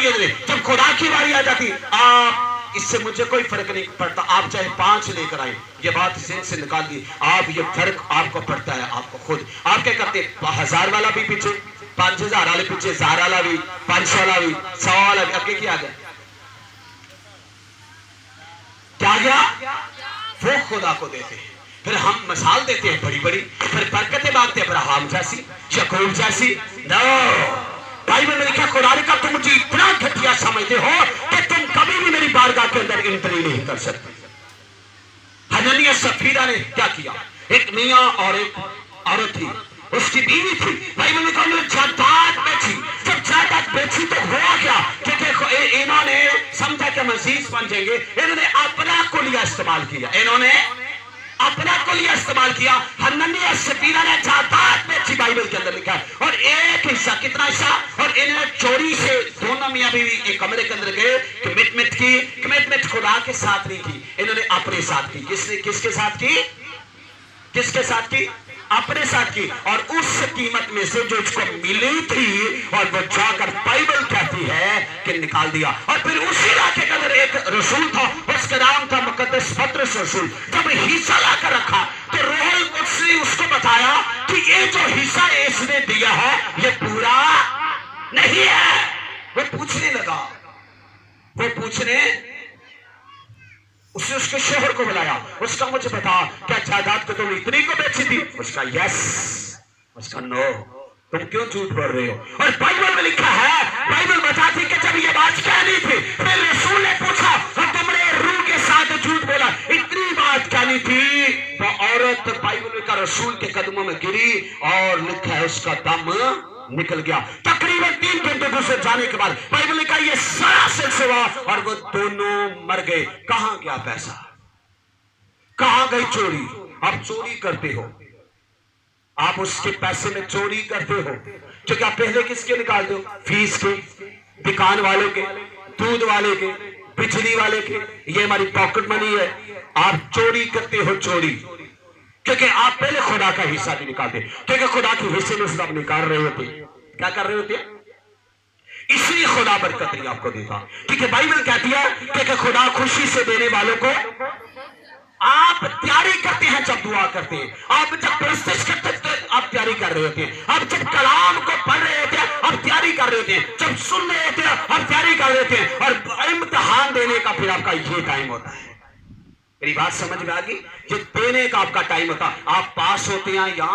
ہے جب خدا کی باری آ جاتی آپ اس سے مجھے کوئی فرق نہیں پڑتا، آپ چاہے 5 لے کر آئیں، یہ بات ذہن سے نکال دی، آپ یہ فرق آپ کو پڑتا ہے آپ کو خود۔ آپ کیا کرتے ہیں 1000 والا بھی پیچھے، 5000 والے پیچھے، 1000 والا بھی، 500 والا بھی، 100 والا بھی، اب کیا گیا؟ کیا گیا؟ وہ خدا کو دیتے ہیں۔ پھر ہم مثال دیتے ہیں بڑی بڑی، پھر برکتیں مانگتے ہیں ابراہیم جیسی، یعقوب جیسی۔ نو، بائبل میں لکھا خدا نے کہا تم مجھے اتنا گھٹیا سمجھتے ہو کہ تم کبھی بھی میری بارگاہ کے اندر انٹری نہیں کر سکتے۔ حنانیہ سفیرہ نے کیا کیا؟ ایک میاں اور ایک عورت تھی، اس کی بیوی تھی، بائبل میں کہا جائیداد بیچی۔ جب جائیداد بیچی تو ہوا کیا؟ کیونکہ انہوں نے سمجھا کہ مزید بنجیں گے، انہوں نے اپنا کلیہ استعمال کیا، انہوں نے اپنا کلیہ استعمال کیا۔ حنانیہ سفیرہ نے جائیداد بیچی، بائبل کے اندر لکھا ہے، اور ایک حصہ، کتنا حصہ؟ اور انہوں نے چوری سے دونوں میاں بیوی ایک کمرے کے اندر گئے، کمٹمنٹ کی، کمٹمنٹ خدا کے ساتھ نہیں کی، انہوں نے اپنے ساتھ کی۔ کس نے کس کے ساتھ کی؟ کس کے ساتھ کی؟ اپنے ساتھ کی، اور اس قیمت میں سے جو اس کو ملی تھی اور وہ جا کر بائبل کہتی ہے کہ نکال دیا۔ اور پھر اسی علاقے کے اندر ایک رسول تھا، اس کا نام تھا مقدس پطرس رسول۔ جب حصہ لا کر رکھا تو روح القدس نے اس کو بتایا کہ یہ جو حصہ اس نے دیا ہے یہ پورا نہیں ہے۔ وہ پوچھنے لگا، اس نے اس کے شوہر کو بلایا، اس کا مجھے بتا کیا جائیداد کو تم اتنی کو بیچی تھی؟ اس کا یس، اس کا نو، تم کیوں جھوٹ بول رہے ہو؟ اور بائبل میں لکھا ہے، بائبل بتاتی کہ جب یہ بات کہنی تھی پھر رسول نے پوچھا اور تم نے روح کے ساتھ جھوٹ بولا، اتنی بات کہنی تھی؟ وہ عورت بائبل کا رسول کے قدموں میں گری اور لکھا ہے اس کا دم نکل گیا۔ تقریباً 3 گھنٹے گزر جانے کے بعد بائبل نے کہا یہ سارا سلسلہ ہوا اور وہ دونوں مر گئے۔ کہاں گیا پیسہ؟ کہاں گئی چوری؟ آپ چوری کرتے ہو، آپ اس کے پیسے میں چوری کرتے ہو، کیونکہ آپ پہلے کس کے نکالتے ہو؟ فیس کے، دکان والے کے، دودھ والے کے، بجلی والے کے، یہ ہماری پاکٹ منی ہے۔ آپ چوری کرتے ہو، چوری، کیونکہ آپ پہلے خدا کا حصہ نہیں نکالتے، کیونکہ خدا کے حصے میں سے آپ نکال رہے ہوتے۔ کیا کر رہے ہوتے؟ اس لیے خدا برکت نہیں آپ کو دیتا، کیونکہ بائبل کہتی ہے کہ خدا خوشی سے دینے والوں کو، آپ تیاری کرتے ہیں جب دعا کرتے ہیں، آپ جب پرستش کرتے ہیں آپ تیاری کر رہے ہوتے ہیں، آپ جب کلام کو پڑھ رہے ہوتے ہیں آپ تیاری کر رہے ہوتے ہیں، جب سن رہے ہوتے ہیں آپ تیاری کر رہے ہوتے ہیں، اور امتحان دینے کا پھر آپ کا یہ ٹائم ہوتا ہے۔ میری بات سمجھ میں آگئی؟ یہ دینے کا آپ کا ٹائم ہوتا، آپ پاس ہوتے ہیں یا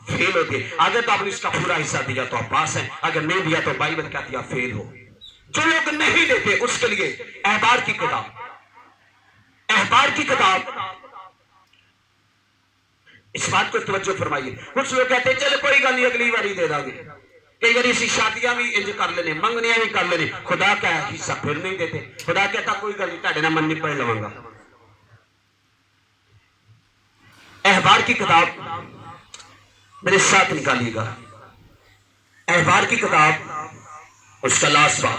فیل ہوتے ہیں۔ اگر تو آپ نے اس کا پورا حصہ دیا تو آپ پاس ہیں، اگر نہیں دیا تو بائبل کہتی ہے آپ فیل ہو۔ جو لوگ نہیں دیتے اس کے لیے احبار کی کتاب، احبار کی کتاب، اس بات کو توجہ فرمائیے۔ کچھ لوگ کہتے ہیں چلے کوئی گل نہیں اگلی باری دے دیں گے، کئی بار اسی شادیاں بھی انج کر لینے، منگنیاں بھی کر لینے، خدا کا حصہ پھر نہیں دیتے۔ خدا کہتا کوئی گل نہیں، تہاڈے نال مننی پڑھ لواں گا۔ احبار کی کتاب میرے ساتھ نکالیے گا، احبار کی کتاب اس کا لاسٹ باب،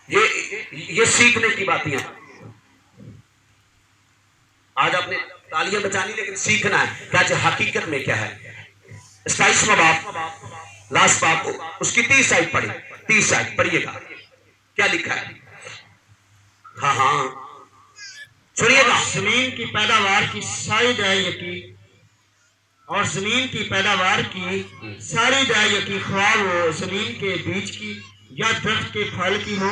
یہ سیکھنے کی باتیں ہیں۔ آج آپ نے تالیاں بچانی لیکن سیکھنا ہے کہ آج حقیقت میں کیا ہے۔ 27واں باب، لاسٹ باب، اس کی 30 آیت پڑھی، 30 آیت پڑھیے گا، کیا لکھا ہے؟ ہاں سنیے گا۔ زمین کی پیداوار کی ساری دعائیں یقین، اور زمین کی پیداوار کی ساری دعائیں یقین، خواہ وہ زمین کے بیج کی یا درخت کے پھل کی ہو،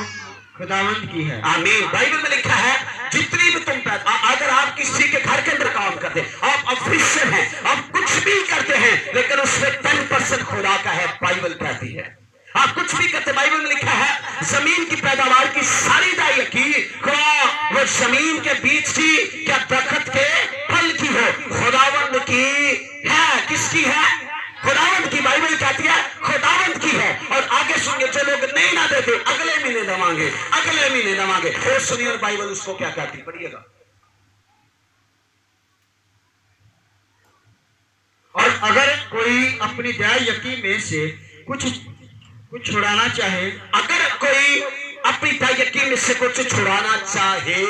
خداوند کی ہے۔ آمین۔ بائبل میں لکھا ہے جتنی بھی تم پیدا، اگر آپ کسی کے گھر کے اندر کام کرتے ہیں، آپ آفیسر ہیں، آپ کچھ بھی کرتے ہیں، لیکن اس میں 10% خدا کا ہے، بائبل کہتی ہے۔ آپ کچھ بھی کرتے، بائبل میں لکھا ہے زمین کی پیداوار کی ساری دعائیں یقین، خواہ وہ زمین کے بیج کی یا درخت کے پھل کی ہو، خداوند کی ہے۔ کس کی ہے؟ خداوند کی۔ بائبل کہتی ہے خداوند کی ہے۔ اور آگے سنیے، جو لوگ نہیں نہ دیتے اگلے مہینے دیں گے، اگلے مہینے دیں گے۔ اور سنیے، اور بائبل اس کو کیا کہتی، پڑھیے گا۔ اور اگر کوئی اپنی دعائیں یقین میں سے کچھ چھڑانا چاہے، اگر کوئی اپنی دعائیں یقین میں سے کچھ چھڑانا چاہے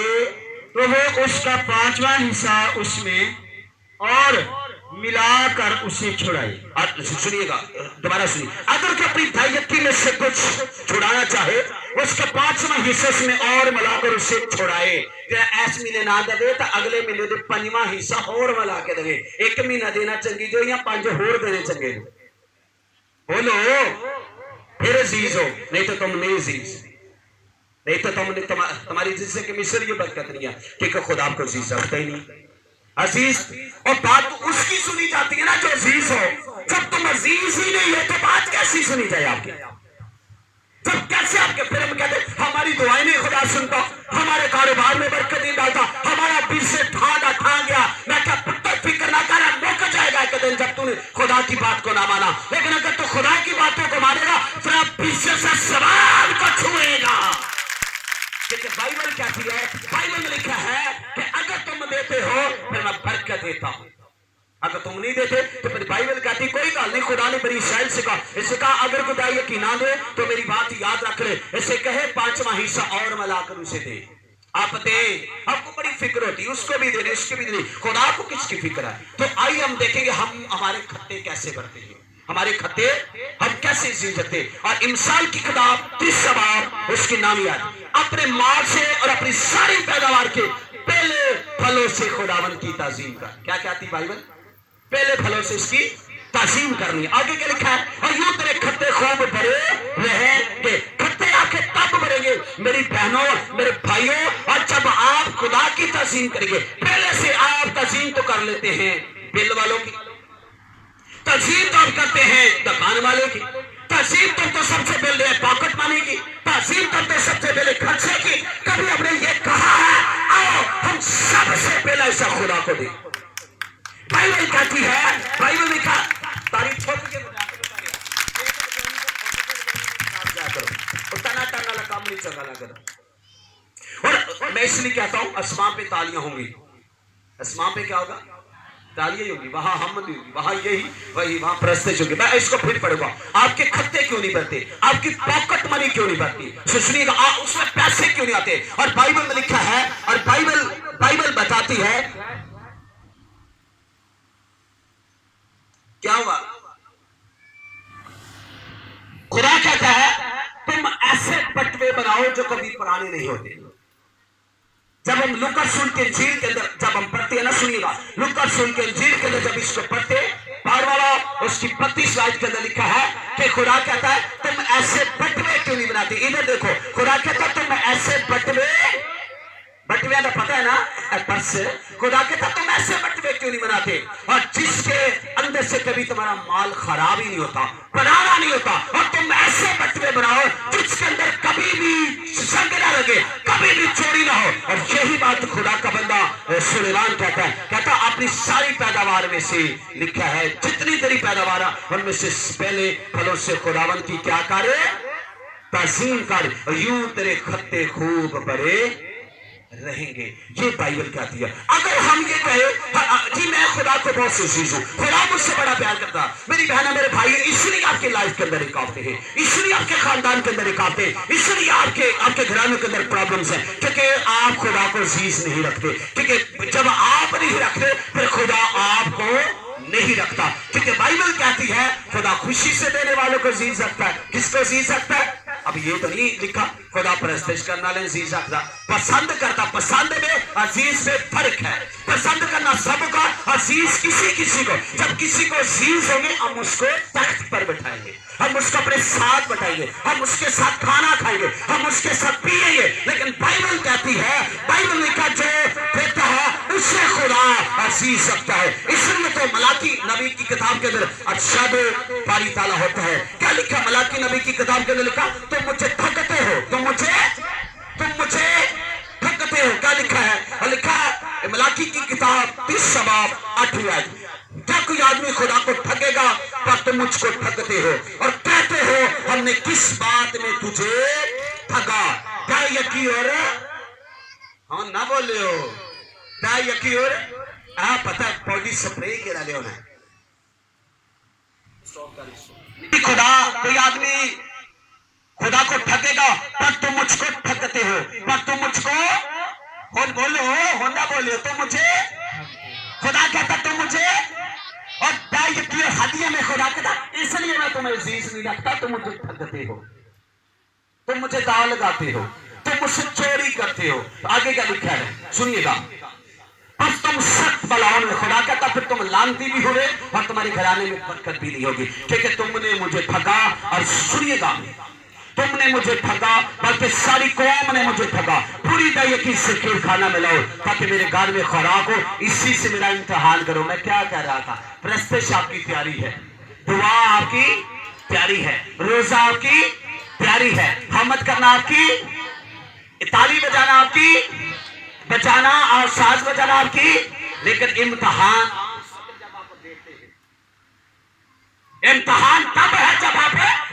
تو وہ اس کا 5واں حصہ اس میں اور मिला कर उसे छुड़ाए। और सुनिएगा, दोबारा सुनिए, अगर कोई अपनी दायित्व में से कुछ छुड़ाना चाहे, उसका 5वां हिस्से में और मिलाकर उसे छुड़ाए। ऐस महीने ना दे तो अगले महीने दे 5वां हिस्सा और मिला के दे। 1 महीना देना चंगी जो या 5 होर देने चंगे। बोलो फिर अजीज हो, नहीं तो तुम नहीं अजीज, नहीं तो तुम्हारी जिससे कि मिस्र ये बरकत नहीं है, क्योंकि खुदा आपको अजीज रखता ही नहीं। अजीज और बात उसकी सुनी जाती है ना जो अजीज हो। जब तुम अजीज ही नहीं है तो बात कैसी सुनी जाए आपकी? जब कैसे आपके फिर हम कहते हमारी दुआएं नहीं खुदा सुनता, हमारे कारोबार में बरकत नहीं डालता, हमारा बीच से ठा गया। मैं क्या पुत्र फिक्र ना कर, मौका जाएगा एक दिन जब तूने खुदा की बात को ना माना। लेकिन अगर तू खुदा की बातों को मानेगा फिर आप पीछे से सवाल को छुएगा। लेकिन बाइबल कहती है, बाइबल में लिखा है कि अगर तुम देते हो फिर मैं बरकत देता हूं, अगर तुम नहीं देते तो फिर बाइबल कहती कोई गल नहीं। खुदा ने बड़ी इस्राएल से कहा, इसे कहा अगर खुदा यकीन ना दे तो मेरी बात याद रख ले, इसे कहे 5वां हिस्सा और मिलाकर उसे दे। आप दे, आपको बड़ी फिक्र होती है उसको भी देने उसके भी देने, खुदा को किसकी फिक्र है? तो आइए हम देखेंगे हम हमारे खत्ते कैसे भरते हैं, हमारे खत्ते हम कैसे जीते। और इमसाल की किताब 30 बाब उसकी नाम याद, अपने माल से और अपनी सारी पैदावार के पहले फलों से खुदावन की ताजीम कर। क्या कहती बाइबल? पहले फलों से इसकी ताजीम करनी। आगे क्या लिखा है? और यूं तेरे खत्ते खूब भरे रहेंगे। खत्ते आपके तब भरेंगे मेरी बहनों मेरे भाइयों, और जब आप खुदा की ताजीम करेंगे। पहले से आप ताजीम तो कर लेते हैं बिल वालों की, ताजीम तो आप करते हैं दुकान वालों की, ताजीम तो सबसे पहले पॉकेट मनी की, ताजीम तो सबसे पहले खर्चे की। कभी हमने ये कहा है आओ हम सबसे पहले ऐसा खुदा को दे? बाइबल कहती है, बाइबल में कहा तारीफ छोड़ के टना काम नहीं चंगा लगा। और मैं इसलिए कहता हूं आसमां पे तालियां होंगी, आसमां पे क्या होगा? तालियां होंगी, वहां हमद होगी, वहां यही वही वहां प्रस्तेज होगी। मैं इसको फिर पढ़ूंगा, आपके खत्ते क्यों नहीं भरते, आपकी पॉकेट मनी क्यों नहीं भरती, सुनिएगा उसमें पैसे क्यों नहीं आते? और बाइबल में लिखा है, और बाइबल बताती है क्या हुआ। खुदा कहता है तुम ऐसे बटवे बनाओ जो कभी पुराने नहीं होते। जब हम लूका रसूल के इंजील के अंदर जब हम पढ़ते हैं ना, सुनिएगा लूका रसूल के इंजील के अंदर जब इसको पढ़ते 12 उसकी 35 आयत के अंदर लिखा है कि खुदा कहता है तुम ऐसे बटवे क्यों नहीं बनाते। इधर देखो, खुदा कहता है तुम ऐसे बटवे का पता है ना पर्स, खुदा कहता तुम ऐसे बटवे क्यों नहीं बनाते, और जिसके अंदर से कभी तुम्हारा माल खराब ही नहीं होता, पुराना नहीं होता। और तुम ऐसे बटवे बनाओ जिसके अंदर कभी भी जंग ना लगे, कभी भी चोरी ना हो। और यही बात खुदा का बंदा सुलेमान कहता अपनी सारी पैदावार में से लिखा है, जितनी तेरी पैदावार उनमें से पहले फलों से खुदावन की क्या करे? ताजीम कर, यूं तेरे खत्ते खूब भरे रहेंगे। ये बाइबल कहती है। अगर हम ये कहे जी मैं खुदा को बहुत से चीज हूँ, खुदा मुझसे बड़ा प्यार करता, मेरी बहना मेरे भाई इसलिए आपके लाइफ के अंदर रुकावटें हैं, इसलिए आपके खानदान के अंदर रुकावटें, इसलिए आपके घरानों के अंदर प्रॉब्लम्स हैं, क्योंकि आप खुदा को अजीज नहीं रखते। क्योंकि जब आप नहीं रखते फिर खुदा आपको नहीं रखता। क्योंकि बाइबल कहती है खुदा खुशी से देने वालों को अजीज रखता है। किसको अजीज रखता है? अब ये तो नहीं लिखा खुदा परस्तिश करना अजीज रखता, पसंद करता। पसंद में अजीज में फर्क है। पसंद करना सबका, अजीज किसी को। जब किसी को अजीज होंगे हम उसको तख्त पर बैठाएंगे, हम उसको अपने साथ बैठाएंगे, हम उसके साथ खाना खाएंगे, हम उसके साथ पिएंगे। लेकिन बाइबल कहती है, बाइबल लिखा जो देता है उससे खुदा अजीज रखता है। इसलिए तो मलाकी नबी की किताब के अंदर अरशद बारी ताला होता है। क्या लिखा मलाकी नबी की किताब के अंदर? लिखा तुम मुझे ठगते हो, तुम मुझे ठगते हो। क्या लिखा है? और लिखा है मलाकी की किताब 30 बाब 8 आयत, क्या कोई आदमी खुदा को ठगेगा पर तुम मुझको ठगते हो और कहते हो हमने किस बात में तुझे ठगा। क्या यकीन और हाँ ना बोले हो? क्या यकीन और पता है पौडी स्प्रे के डाले होना है। खुदा कोई आदमी खुदा को ठगेगा पर तुम मुझको ठगते हो, पर तुम मुझको बोलो होंडा बोले तुम मुझे, खुदा कहता तुम मुझे हदिये में खुदा कहता इसलिए मैं तुम्हें अजीज नहीं रखता, तुम मुझे ठगते हो, तुम मुझे दाव लगाते हो, तुम मुझसे चोरी करते हो। तो आगे क्या लिखा है सुनिएगा, बस तुम सख्त बलाओं में, खुदा कहता फिर तुम लानती भी हो रहे और तुम्हारे घराने में बरकत भी नहीं होगी, क्योंकि तुमने मुझे ठगा। और सुनिएगा, तुमने मुझे ठगा, बल्कि सारी कौम ने मुझे ठगा। पूरी दया से खीर खाना मिलाओ ताकि मेरे घर में खुराक हो, इसी से मेरा इम्तिहान करो। मैं क्या कह रहा था, प्रस्तुत आपकी तैयारी है, दुआ आपकी तैयारी है, रोजा आपकी तैयारी है, हमद करना आपकी, ताली बजाना आपकी, बजाना और साज बजाना आपकी, लेकिन इम्तिहान तब है जब आप